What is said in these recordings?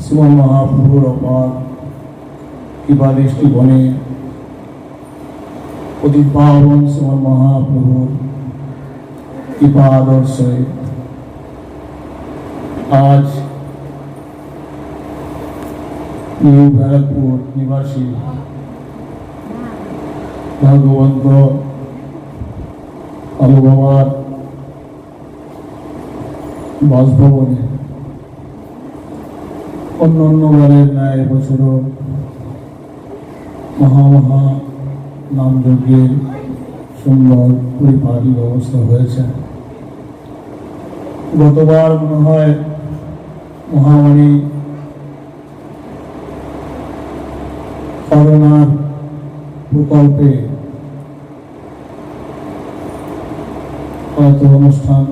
শ্রীমন মহাপ্রভুর অপার কৃপা দৃষ্টি বনে অতি পাবন শ্রীমন মহাপ্রভুর কৃপা আদর্শে আজ নিউ ব্যারাকপুর নিবাসী ভগবন্ত আলুবাবার বাসভবনে অন্যান্য বারের ন্যায় এবছরও মহা নামযজ্ঞের সুন্দর পরিপাটি ব্যবস্থা হয়েছে। গতবার মনে হয় মহামারী করোনার প্রকল্পে হয়তো অনুষ্ঠান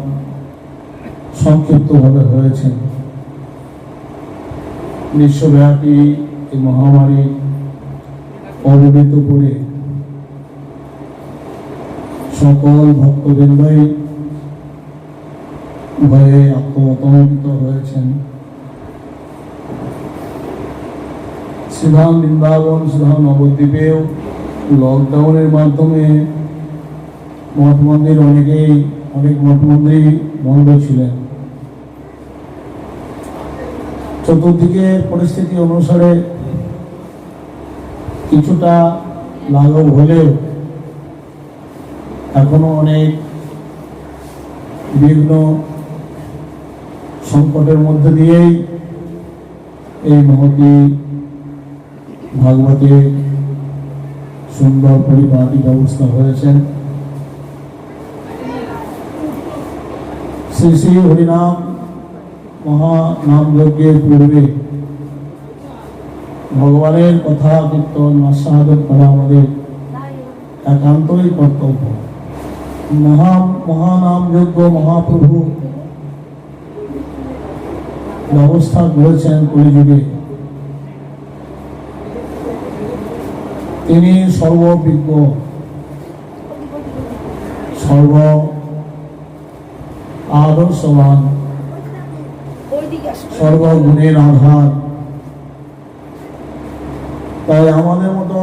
সংক্ষিপ্তভাবে হয়েছে। বিশ্বব্যাপী এই মহামারী অবহিত করে সকল ভক্তবৃন্দই ভয়ে আত্মহত হয়েছেন। শ্রীধাম বৃন্দাবন, শ্রীধাম নবদ্বীপেও লকডাউনের মাধ্যমে মঠ মন্দির অনেক মঠ মন্দির বন্ধ ছিলেন। চতুর্দিকের পরিস্থিতি অনুসারে কিছুটা লাঘব হলেও এখনো অনেক বিঘ্ন সংকটের মধ্যে দিয়েই এই মহতী ভাগবতে সুন্দর পরিপাটি ব্যবস্থা হয়েছে। শ্রী শ্রী হরিনাম মহানাম যজ্ঞের পূর্বে ভগবানের কথা কীর্তন আস্বাদন করা আমাদের একান্তই কর্তব্য। মহানাম যজ্ঞ মহাপ্রভু ব্যবস্থা করেছেন কলিযুগে। তিনি সর্ববিজ্ঞ, সর্ব আদর্শবান, সর্বগুণের আধার। তাই আমাদের মতো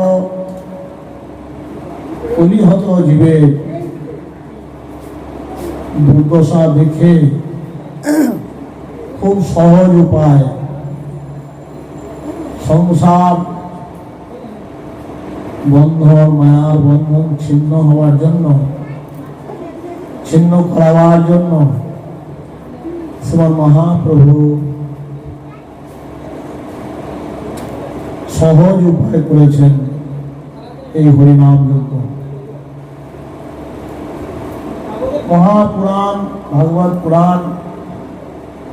কলিহত জীবের দুর্দশা দেখে খুব সহজ উপায় সংসার বন্ধন, মায়ার বন্ধন ছিন্ন হওয়ার জন্য, ছিন্ন করাবার জন্য শ্রীমন মহাপ্রভু সহজ উপায় করেছেন এই হরিনাম যজ্ঞ। মহাপুরাণ, ভাগবত পুরাণ,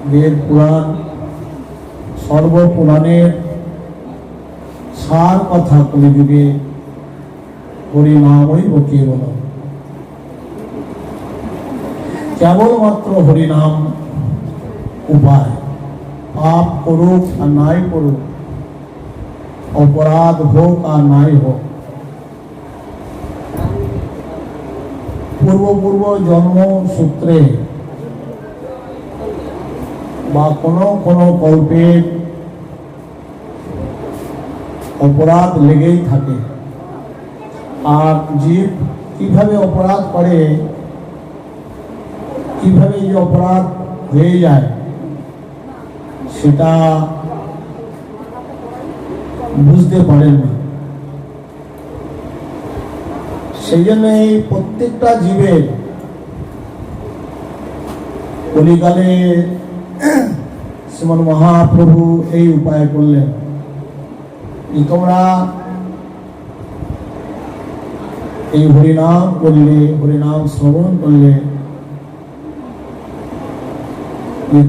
বেদ পুরাণ, সর্বপুরাণের সার কথা কলিযুগে হরিনামই কেবল। কেবলমাত্র হরিনাম উপায়। পাপ করুক আর নাই করুক, অপরাধ হোক আর নাই হোক, পূর্ব জন্ম সূত্রে বা কোনো কল্পের অপরাধ লেগেই থাকে। আর জীব কিভাবে অপরাধ করে, কিভাবে এই অপরাধ হয়ে যায়, সেটা বুঝতে পারেন না। সেই জন্য এই প্রত্যেকটা জীবের কলিকালে শ্রীমন মহাপ্রভু এই উপায় করলেন। তোমরা এই হরিনাম করলে, হরিনাম শ্রবণ করলে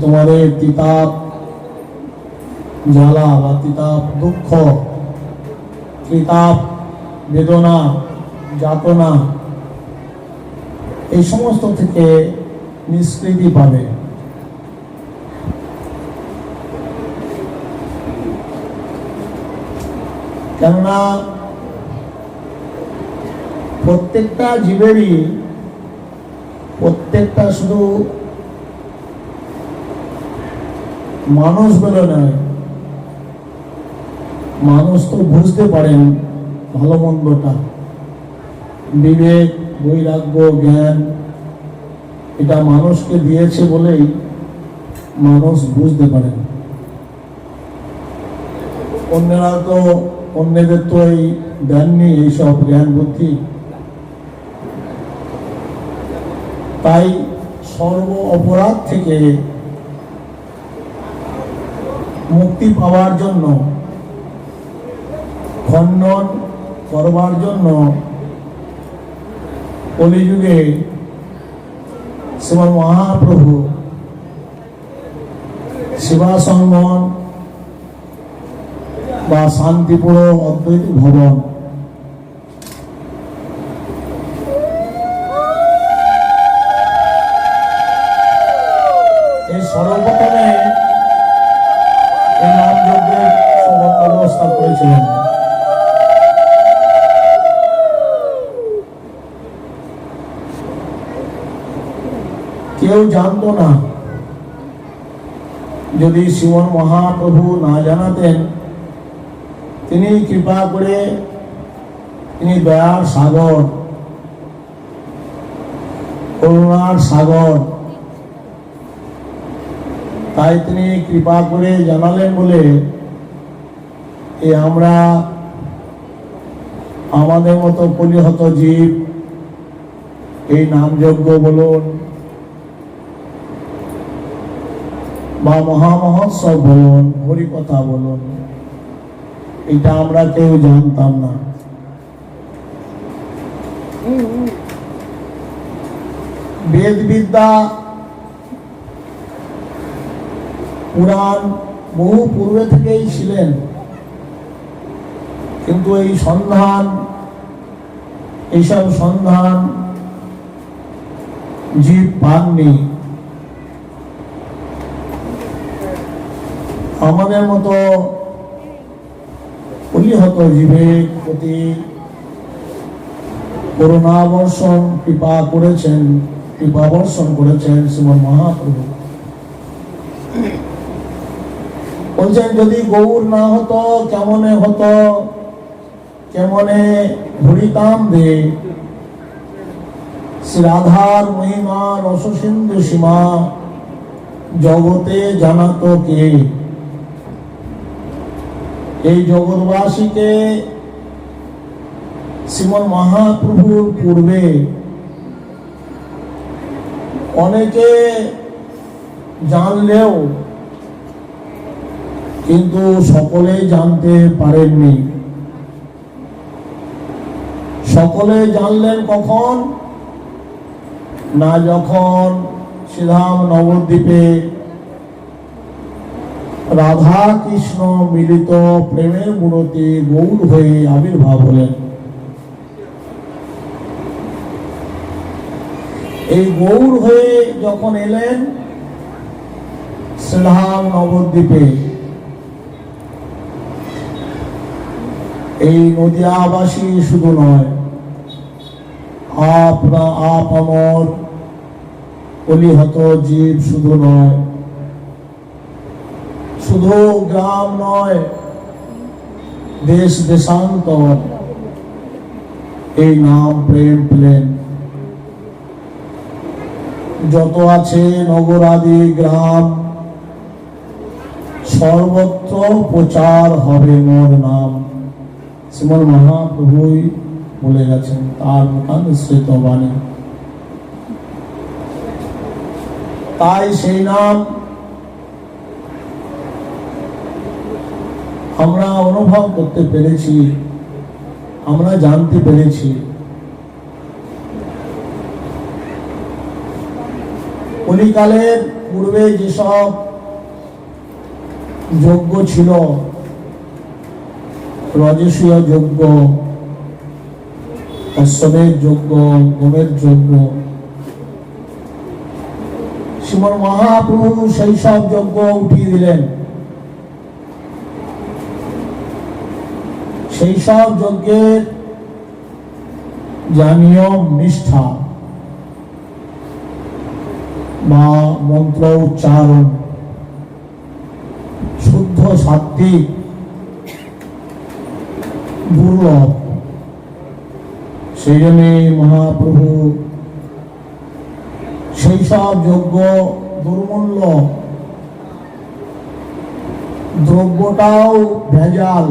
তোমাদের তিতাপ জ্বালা বা তিতাপ দুঃখ, তিতাপ বেদনা, যাতনা, এই সমস্ত থেকে নিষ্কৃতি পাবে। কেননা প্রত্যেকটা জীবেরই, প্রত্যেকটা শুধু মানুষ বলে নয়, মানুষ তো বুঝতে পারেন ভালো মন্দটা, বিবেক, বৈরাগ্য, জ্ঞান এটা মানুষকে দিয়েছে বলেই মানুষ বুঝতে পারেন। অন্যদের তো এই দেননি এইসব জ্ঞান বুদ্ধি। তাই সর্ব অপরাধ থেকে মুক্তি পাওয়ার জন্য, খণ্ডন করবার জন্য কলিযুগে শ্রীমৎ মহাপ্রভু শিবাসঙ্গন বা শান্তিপুর অদ্বৈত ভবন এই সর্বপ্রথমে এই নাম যজ্ঞের ব্যবস্থা করেছিলেন। কেউ জানতো না, যদি শ্রীমন মহাপ্রভু না জানাতেন, তিনি কৃপা করে, তিনি দয়ার সাগর, করুণার সাগর, তাই তিনি কৃপা করে জানালেন বলে আমরা আমাদের মতো কলিহত জীব এই নামযজ্ঞ বলুন বা মহামহোৎসব বলুন, হরিকথা বলুন, এটা আমরা কেউ জানতাম না। বেদ বিদ্যা পুরাণ বহু পূর্বে থেকেই ছিলেন, কিন্তু এইসব সন্ধান জীব পাননি। আমাদের মতো কলিহত জীবের প্রতি করুণাবর্ষণ কৃপাবর্ষণ করেছেন শ্রীমৎ মহাপ্রভু। বলছেন, যদি গৌর না হতো কেমনে হতো, কেমনে ধরিতাম দে, শ্রী রাধার মহিমা রসসিন্ধু সীমা জগতে জানাতো কে। এই জগৎবাসীকে শ্রীমৎ মহাপ্রভুর পূর্বে অনেকে জানলেও কিন্তু সকলে জানতে পারেননি। সকলে জানলেন কখন না, যখন শ্রীধাম নবদ্বীপে রাধা কৃষ্ণ মিলিত প্রেমের মূর্তি গৌর হয়ে আবির্ভাব হলেন। এই গৌর হয়ে যখন এলেন শ্রীধাম নবদ্বীপে, এই নদিয়াবাসী শুধু নয়, আপমর কলিহত জীব শুধু নয়, শুধু গ্রাম নয়, দেশ দেশান্তর এই নাম প্রেম পেলেন। যত আছে নগরাদি গ্রাম, সর্বত্র প্রচার হবে মোর নাম। শ্রীমৎ মহাপ্রভুই বলে গেছেন তার মুখানিসৃত বাণী। তাই সেই নাম আমরা অনুভব করতে পেরেছি, আমরা জানতে পেরেছি। কলিকালের পূর্বে যেসব যজ্ঞ ছিল, রাজসীয় যজ্ঞ, অশ্বমের যজ্ঞ, গোমের যজ্ঞ, শ্রীমৎ মহাপ্রভু সেই সব যজ্ঞ উঠিয়ে দিলেন। সেই সব যজ্ঞের যা নিয়ম নিষ্ঠা বা মন্ত্র উচ্চারণ শুদ্ধ সাত্বিক দুর্লভ। সেই জন্যে মহাপ্রভু সেই সব যজ্ঞ দুর্মূল্য, দ্রব্যটাও ভেজাল,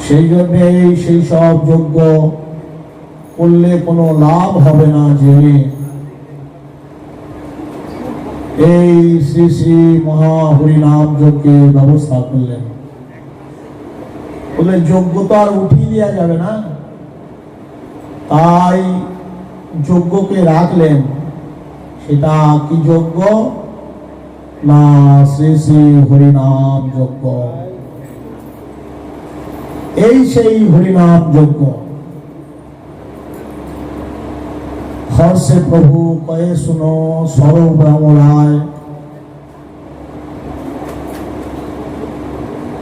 সেই জন্যে সেই সব যজ্ঞ করলে কোনো লাভ হবে না জেনে এই শ্রী শ্রী মহা হরিনাম যজ্ঞের ব্যবস্থা করলেন। বলে যজ্ঞ তো আর উঠিয়ে দেওয়া যাবে না, তাই যজ্ঞকে রাখলেন। সেটা কি যজ্ঞ? না, শ্রী শ্রী হরিনাম যজ্ঞ। এই সেই হরিনাম যজ্ঞ। হর্ষে প্রভু কয়ে শুনো সর্বব্রহ্মরায়।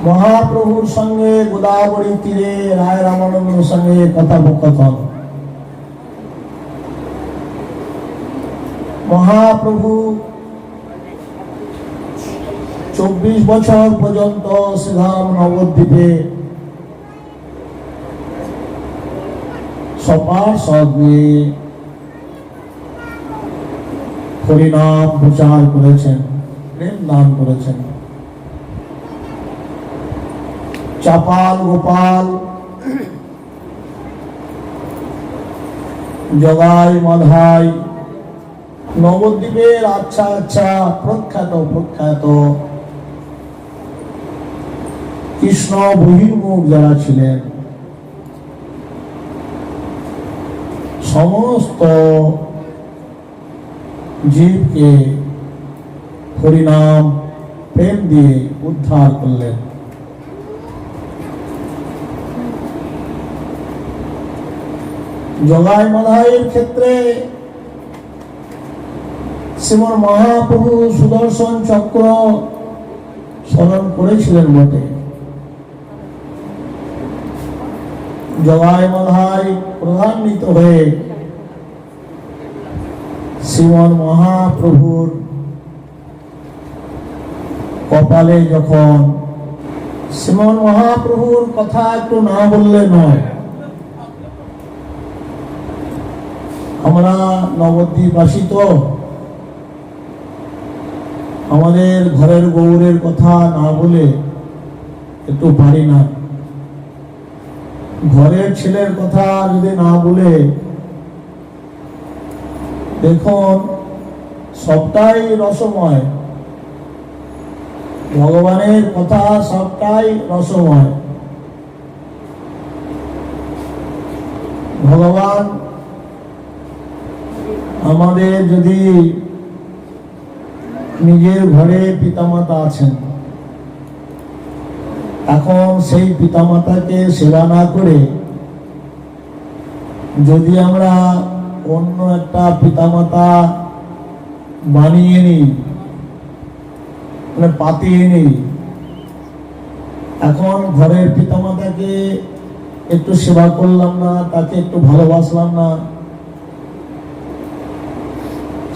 মহাপ্রভুর সঙ্গে গোদাবরী তীরে রায় রামানন্দের সঙ্গে কথোপকথন। মহাপ্রভু 24 বছর পর্যন্ত শ্রীধাম নবদ্বীপে সবার সঙ্গে হরিনাম প্রচার করেছেন, প্রেম দান করেছেন। চাপাল গোপাল, জগাই মাধাই, নবদ্বীপের আচ্ছা আচ্ছা প্রখ্যাত প্রখ্যাত কৃষ্ণ বহির্মুখ যারা ছিলেন, সমস্ত জীবকে হরিনাম প্রেম দিয়ে উদ্ধার করলেন। জগাই মাধাইয়ের ক্ষেত্রে শ্রীমন মহাপ্রভু সুদর্শন চক্র স্মরণ করেছিলেন বটে। জগাই মাধাই প্রধান্বিত হয়ে শ্রীমন মহাপ্রভুর কপালে যখন শ্রীমন মহাপ্রভুর কথা একটু না বললে নয়। আমরা নবদ্বীপবাসী তো, আমাদের ঘরের গৌরের কথা না বলে একটু পারি না। ঘরের ছেলের কথা যদি না বলে, দেখুন সবটাই রসময়, ভগবানের কথা সবটাই রসময়। ভগবান আমাদের যদি নিজের ঘরে পিতামাতা আছেন, এখন সেই পিতামাতাকে সেবা না করে যদি আমরা অন্য একটা পিতামাতা বানিয়ে নিই, মানে পাতিয়ে নিই, এখন ঘরের পিতামাতাকে একটু সেবা করলাম না, তাকে একটু ভালোবাসলাম না,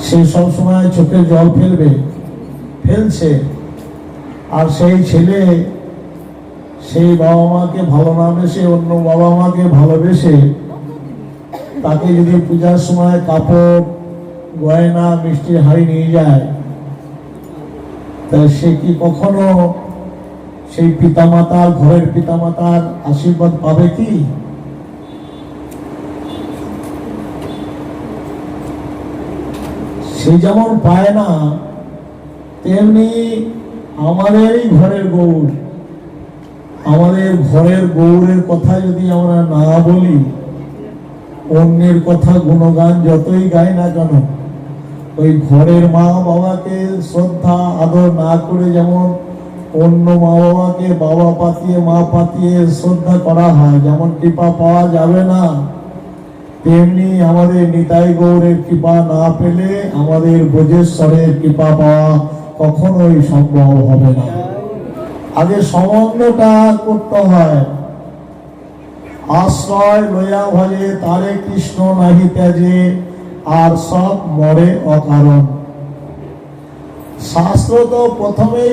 সে সব সময় চোখে জল ফেলছে। আর সেই ছেলে সেই বাবা মাকে ভালো না বেসে অন্য বাবা মাকে ভালোবেসে তাকে যদি পূজার সময় কাপড় গয়না মিষ্টির হাড়ি নিয়ে যায়, তাহলে সে কি কখনো সেই পিতামাতার, ঘরের পিতামাতার আশীর্বাদ পাবে কি? সে যেমন পায় না, তেমনি আমাদেরই ঘরের গৌর, আমাদের ঘরের গৌরের কথা যদি আমরা না বলি, অন্যের কথা গুণগান যতই গাই না কেন, ওই ঘরের মা বাবাকে শ্রদ্ধা আদর না করে যেমন অন্য মা বাবাকে বাবা পাতিয়ে মা পাতিয়ে শ্রদ্ধা করা হয়, যেমন কৃপা পাওয়া যাবে না, তেমনি আমাদের নিতাই গৌরের কৃপা না পেলে আমাদের ব্রজেশ্বরের কৃপা পাওয়া কখনোই সম্ভব হবে না। আগে সম্বন্ধটা করতে হয়। আশ্রয় লইয়া ভজে তারে কৃষ্ণ নাহি ত্যাজে, আর সব মরে অকারণ। শাস্ত্র তো প্রথমেই